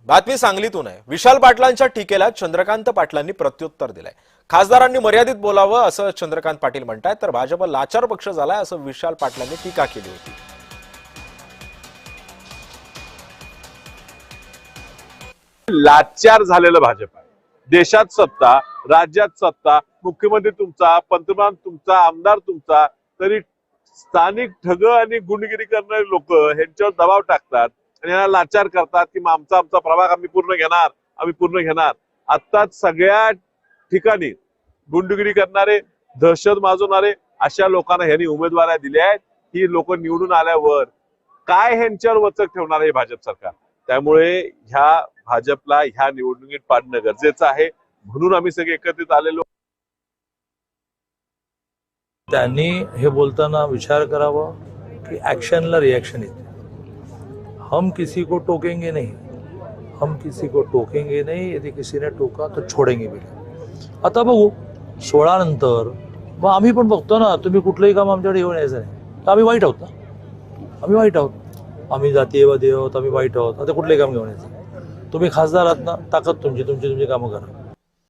बातमी सांगलीतून आहे। विशाल पाटलांच्या टीकेला चंद्रकांत पाटलांनी प्रत्युत्तर दिलंय। खासदारांनी मर्यादित बोलावं असं चंद्रकांत पाटील म्हणतात, तर भाजप लाचार पक्ष झालाय असं विशाल पाटलांनी टीका केली होती। लाचार झालेलं भाजप आहे। देशात सत्ता, राज्यात सत्ता, मुख्यमंत्री तुमचा, पंतप्रधान तुमचा, आमदार तुमचा, तरी स्थानिक ठग आणि गुंडगिरी करणारे लोक ह्यांच्यावर दबाव टाकतात आणि यांना लाचार करतात की आमचा प्रभाग आम्ही पूर्ण घेणार। आत्ताच सगळ्या ठिकाणी गुंडगिरी करणारे, दहशत माजवणारे अशा लोकांना ह्यांनी उमेदवाऱ्या दिल्या आहेत। ही लोक निवडून आल्यावर काय ह्यांच्यावर वचक ठेवणार आहे भाजप सरकार? त्यामुळे ह्या भाजपला ह्या निवडणुकीत पाडणं गरजेचं आहे, म्हणून आम्ही सगळे एकत्रित आलेलो। त्यांनी हे बोलताना विचार करावा की ऍक्शनला रिएक्शन येते। हम किसी को टोकेंगे नहीं, हम किसी को टोकेंगे नहीं, यदि किसी ने टोका तो छोडेंगे भी नहीं। आता बघू 16 नंतर मग आम्ही पण बघतो ना, तुम्ही कुठलंही काम आमच्याकडे येऊन यायचं नाही तर आम्ही वाईट आहोत ना, आम्ही वाईट आहोत, आम्ही जातीयवादी आहोत, आम्ही वाईट आहोत। आता कुठलंही काम घेऊन यायचं, तुम्ही खासदार आहात ना, ताकद तुमची कामं करा।